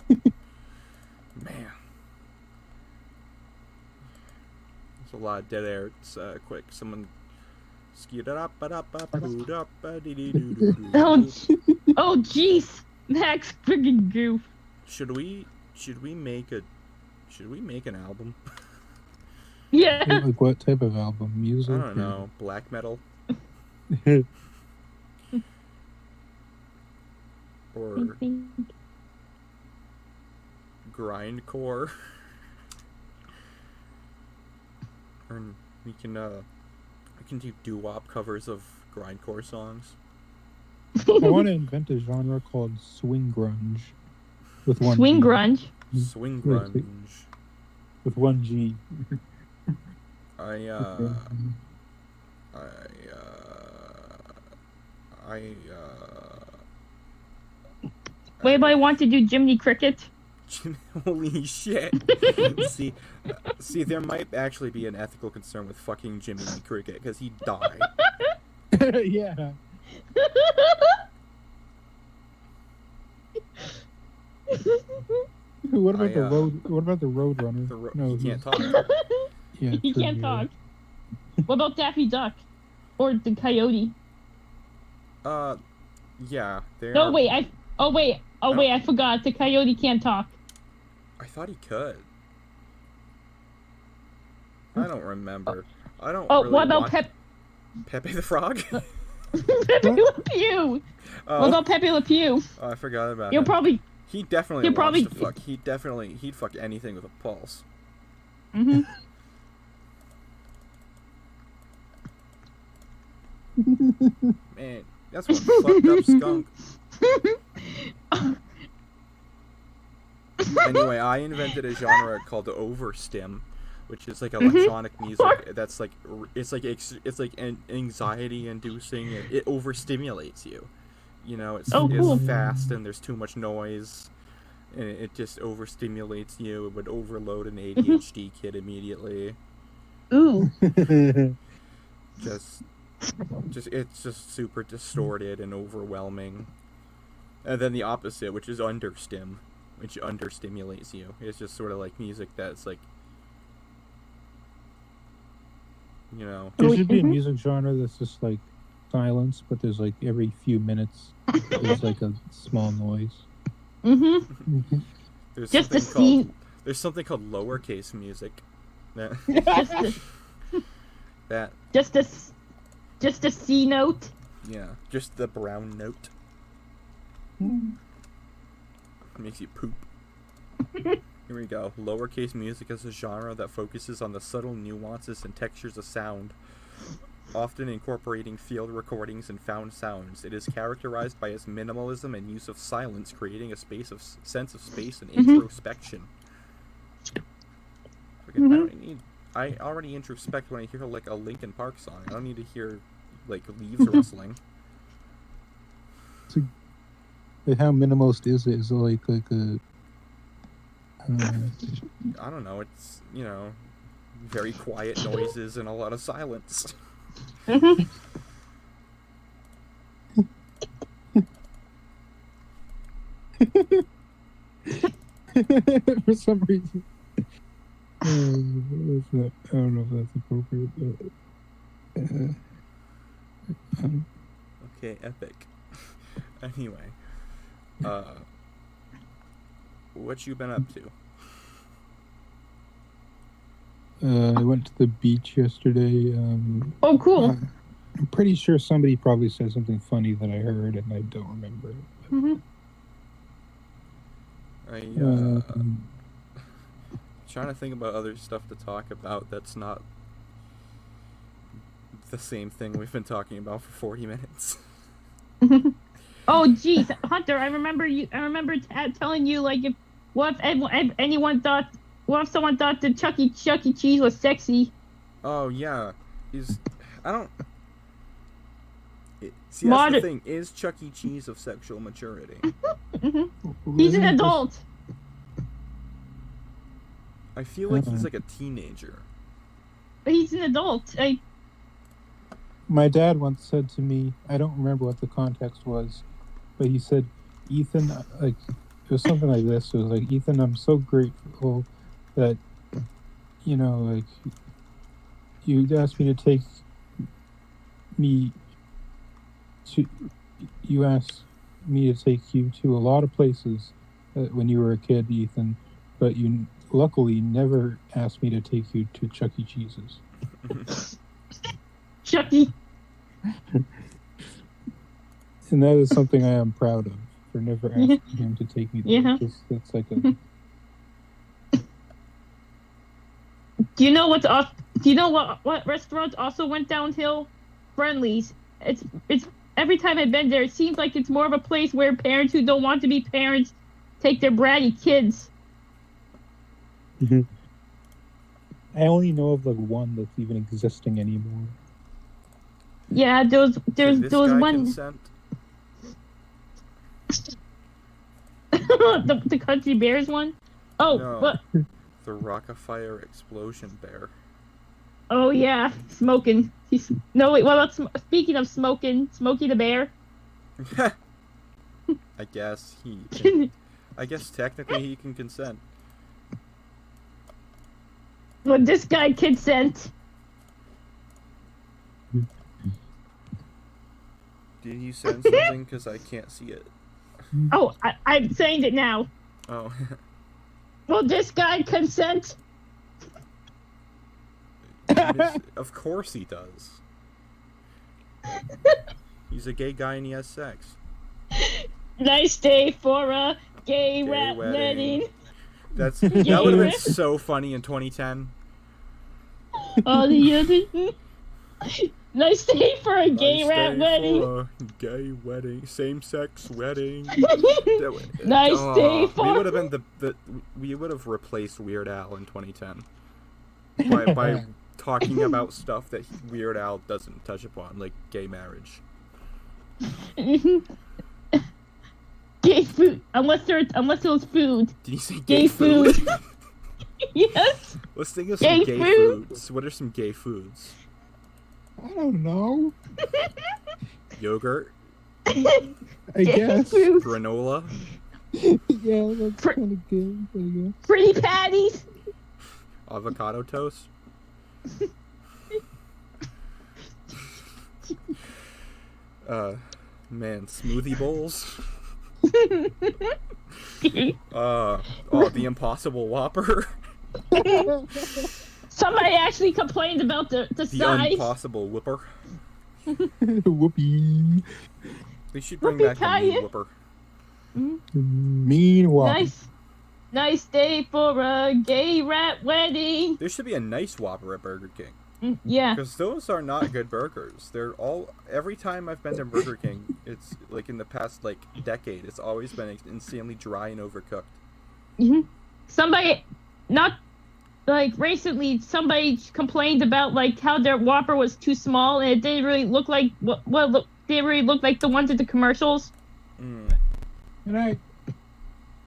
Man. There's a lot of dead air. It's quick. Someone Oh jeez, Max friggin' Goof. Should we make an album? Yeah. Like what type of album? Music? I don't know. Black metal or grindcore. Or we can do doo-wop covers of grindcore songs. I want to invent a genre called swing grunge. With one Swing G. grunge. Swing grunge. With one G. Wait, but I want to do Jiminy Cricket. Holy shit. See, there might actually be an ethical concern with fucking Jiminy Cricket, because he died. Yeah. What about the road? What about the Roadrunner? No, he can't talk. Yeah, He true, can't yeah. talk. What about Daffy Duck? Or the coyote? Yeah. No, wait, I forgot. The coyote can't talk. I thought he could. I don't remember. I don't. Oh, really what about watch Pepe the Frog? Pepe Le Pew? Oh. What about Pepe Le Pew? Oh, I forgot about You'll him. probably. He definitely he'll wants probably- to fuck. He'd fuck anything with a pulse. Mm-hmm. Man, that's one fucked up skunk. Anyway, I invented a genre called overstim, which is like electronic music that's like it's like anxiety inducing. It overstimulates you. You know, it's cool. it's fast and there's too much noise, and it just overstimulates you. It would overload an ADHD kid immediately. Ooh. Just it's just super distorted and overwhelming. And then the opposite, which is understim, which understimulates you. It's just sort of like music that's like, you know. There should be a music genre that's just like silence, but there's like every few minutes there's like a small noise. Mm-hmm. There's Just something a scene. called there's something called lowercase music. That that Just a C note. yeah, just the brown note makes you poop. Here we go. Lowercase music is a genre that focuses on the subtle nuances and textures of sound, often incorporating field recordings and found sounds. It is characterized by its minimalism and use of silence, creating a sense of space and introspection. I already introspect when I hear like a Linkin Park song. I don't need to hear like leaves rustling. Like, how minimalist is it? Is it like a I don't know. It's, you know, very quiet noises and a lot of silence. for some reason. That's not, I don't know if that's appropriate, but Okay, epic. Anyway, what you been up to? I went to the beach yesterday. Oh, cool. I'm pretty sure somebody probably said something funny that I heard, and I don't remember it. Trying to think about other stuff to talk about that's not the same thing we've been talking about for 40 minutes. Oh, geez, Hunter, I remember telling you, like, what if someone thought that Chuck E. Cheese was sexy? Oh yeah, see, that's the thing. Is Chuck E. Cheese of sexual maturity? He's an adult. I feel like he's like a teenager. But he's an adult. My dad once said to me, I don't remember what the context was, but he said, Ethan, like, it was something like this. It was like, Ethan, I'm so grateful that, you know, like, you asked me to take me to, you asked me to take you to a lot of places when you were a kid, Ethan, but you luckily never asked me to take you to Chuck E. Cheese's. Chucky. And that is something I am proud of, for never asking him to take me there. Yeah. That's like a... Do you know what restaurants also went downhill? Friendlies. It's every time I've been there, it seems like it's more of a place where parents who don't want to be parents take their bratty kids. I only know of like one that's even existing anymore. Yeah, there's This one guy consent? the Country Bears one. Oh, No. what? The Rockafire Explosion Bear. Oh yeah, smoking. Speaking of smoking, Smokey the Bear. I guess he can, I guess technically he can consent. But this guy consent. Did you send something? Because I can't see it. Oh, I'm saying it now. Oh. Will this guy consent? Of course he does. He's a gay guy and he has sex. Nice day for a gay rap wedding. wedding. That would have been so funny in 2010. All the other Nice day for a gay Nice rat day wedding. for a gay wedding, same-sex wedding. Nice day We for. would have been we would have replaced Weird Al in 2010 by talking about stuff that Weird Al doesn't touch upon, like gay marriage. Gay food, unless it was food. Did you say Gay food. Yes. Let's think of some Gay gay food. foods. What are some gay foods? I don't know. Yogurt, I Gay guess. food. granola, Yeah, that's Fr- kind of good. I guess. Pretty patties. avocado toast. Man, smoothie bowls. The Impossible Whopper. Somebody actually complained about the The size. Impossible Whooper. Whoopee. They should bring Whoopie back the mean Kaya. Whooper. Meanwhile. Nice day for a gay rat wedding. There should be a nice Whopper at Burger King. Yeah. Because those are not good burgers. They're all... Every time I've been to Burger King, it's like in the past, like, decade, it's always been insanely dry and overcooked. Somebody, not like recently, somebody complained about like how their Whopper was too small and it didn't really look like didn't really look like the ones at the commercials. Mm. Good night.